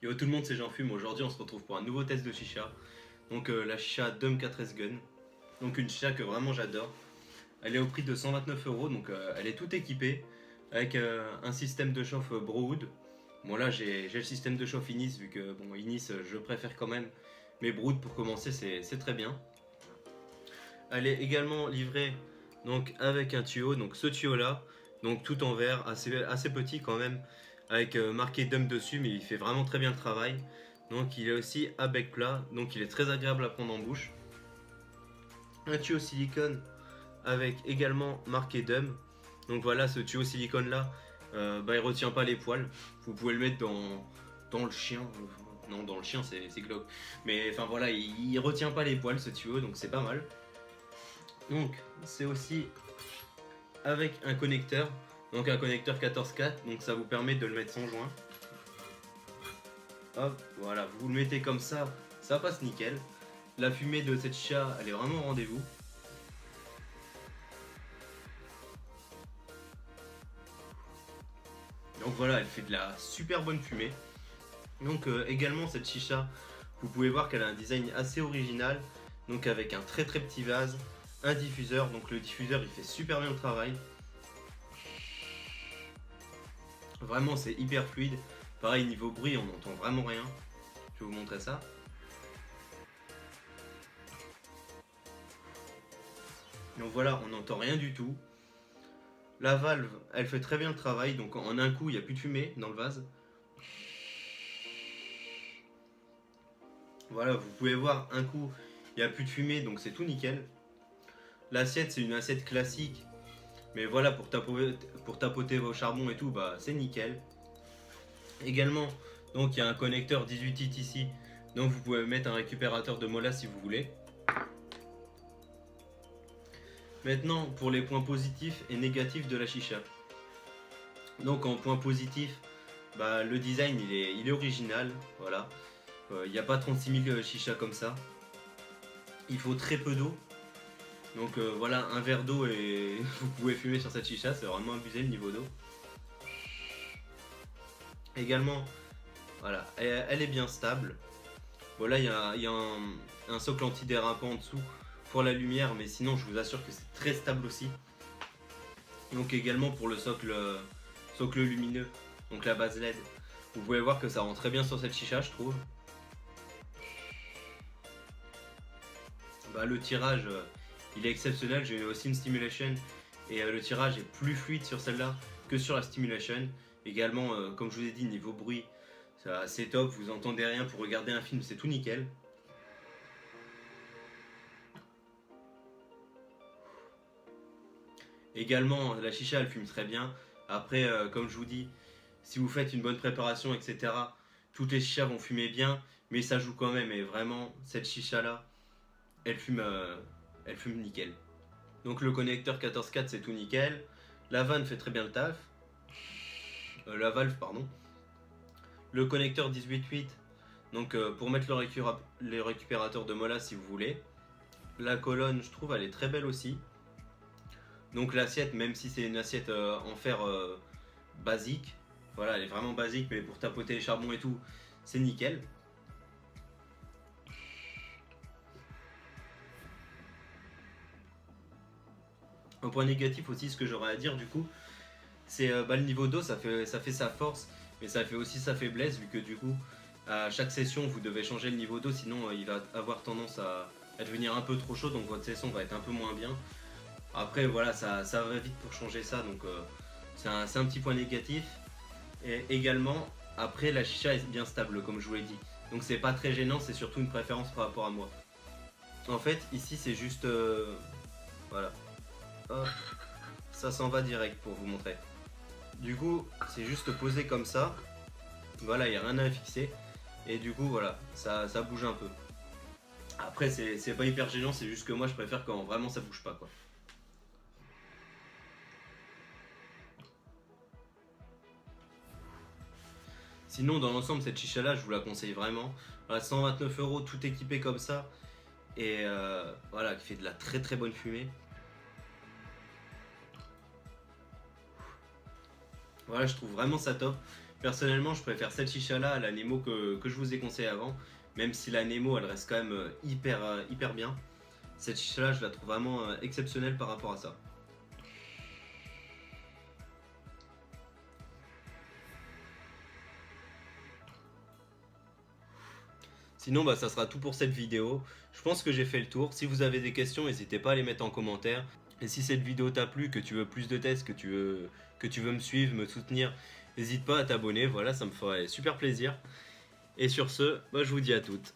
Yo tout le monde, c'est Jean Fume. Aujourd'hui, on se retrouve pour un nouveau test de chicha. Donc la chicha Dom 4S Gun. Donc une chicha que vraiment j'adore. Elle est au prix de 129 €, donc elle est toute équipée avec un système de chauffe Browood. Bon là j'ai le système de chauffe Inis vu que bon Inis je préfère quand même. Mais Browood pour commencer c'est très bien. Elle est également livrée donc avec un tuyau, donc ce tuyau là, donc tout en verre, assez petit quand même, avec marqué Dum dessus, mais il fait vraiment très bien le travail. Donc il est aussi à bec plat, donc il est très agréable à prendre en bouche. Un tuyau silicone avec également marqué Dum. Donc voilà, ce tuyau silicone là, il retient pas les poils. Vous pouvez le mettre dans le chien. Non, dans le chien c'est glauque. Mais enfin voilà, il retient pas les poils ce tuyau, donc c'est pas mal. Donc c'est aussi avec un connecteur, donc un connecteur 14-4, donc ça vous permet de le mettre sans joint. Hop, voilà, vous le mettez comme ça passe nickel. La fumée de cette chicha, elle est vraiment au rendez-vous. Donc voilà, elle fait de la super bonne fumée. Donc également cette chicha, vous pouvez voir qu'elle a un design assez original, donc avec un très petit vase, un diffuseur, donc le diffuseur il fait super bien le travail. Vraiment c'est hyper fluide. Pareil niveau bruit on n'entend vraiment rien. Je vais vous montrer ça. Donc voilà, on n'entend rien du tout. La valve, elle fait très bien le travail, donc en un coup il n'y a plus de fumée dans le vase. Voilà, vous pouvez voir un coup il n'y a plus de fumée, donc c'est tout nickel. L'assiette c'est une assiette classique, mais voilà pour tapoter vos charbons et tout, bah c'est nickel. Également, donc il y a un connecteur 18 tit ici, donc vous pouvez mettre un récupérateur de mola si vous voulez. Maintenant pour les points positifs et négatifs de la chicha. Donc en point positif, bah, le design il est original, voilà. Il n'y a pas 36 000 chichas comme ça. Il faut très peu d'eau. Donc voilà, un verre d'eau et vous pouvez fumer sur cette chicha, c'est vraiment abusé le niveau d'eau. Également, voilà, elle est bien stable. Voilà, il y a un socle antidérapant en dessous pour la lumière, mais sinon je vous assure que c'est très stable aussi. Donc également pour le socle lumineux, donc la base LED, vous pouvez voir que ça rend très bien sur cette chicha je trouve. Bah, le tirage il est exceptionnel, j'ai aussi une stimulation et le tirage est plus fluide sur celle-là que sur la stimulation. Également comme je vous ai dit niveau bruit c'est top, vous entendez rien pour regarder un film, c'est tout nickel. Également la chicha elle fume très bien. Après comme je vous dis, si vous faites une bonne préparation etc, toutes les chichas vont fumer bien, mais ça joue quand même et vraiment cette chicha là elle fume nickel. Donc le connecteur 14-4 c'est tout nickel. La vanne fait très bien le taf. La valve pardon. Le connecteur 18-8, donc pour mettre les récupérateurs de mola si vous voulez. La colonne je trouve elle est très belle aussi. Donc l'assiette, même si c'est une assiette en fer basique, voilà elle est vraiment basique, mais pour tapoter les charbons et tout c'est nickel. Un point négatif aussi, ce que j'aurais à dire du coup, c'est le niveau d'eau, ça fait sa force, mais ça fait aussi sa faiblesse, vu que du coup, à chaque session, vous devez changer le niveau d'eau, sinon il va avoir tendance à devenir un peu trop chaud, donc votre session va être un peu moins bien. Après, voilà, ça va vite pour changer ça, donc c'est un petit point négatif. Et également, après, la chicha est bien stable, comme je vous l'ai dit. Donc c'est pas très gênant, c'est surtout une préférence par rapport à moi. En fait, ici, c'est juste... voilà. Hop, ça s'en va direct pour vous montrer. Du coup, c'est juste posé comme ça. Voilà, il n'y a rien à fixer. Et du coup, voilà, ça bouge un peu. Après, c'est pas hyper gênant, c'est juste que moi, je préfère quand vraiment ça bouge pas, quoi. Sinon, dans l'ensemble, cette chicha là, je vous la conseille vraiment. Voilà, 129 €, tout équipé comme ça. Et voilà, qui fait de la très bonne fumée. Voilà, je trouve vraiment ça top. Personnellement, je préfère cette chicha là à la Nemo que je vous ai conseillé avant, même si la Nemo elle reste quand même hyper bien. Cette chicha là, je la trouve vraiment exceptionnelle par rapport à ça. Sinon, bah, ça sera tout pour cette vidéo. Je pense que j'ai fait le tour. Si vous avez des questions, n'hésitez pas à les mettre en commentaire. Et si cette vidéo t'a plu, que tu veux plus de tests, que tu veux me suivre, me soutenir, n'hésite pas à t'abonner. Voilà, ça me ferait super plaisir. Et sur ce, bah, je vous dis à toutes.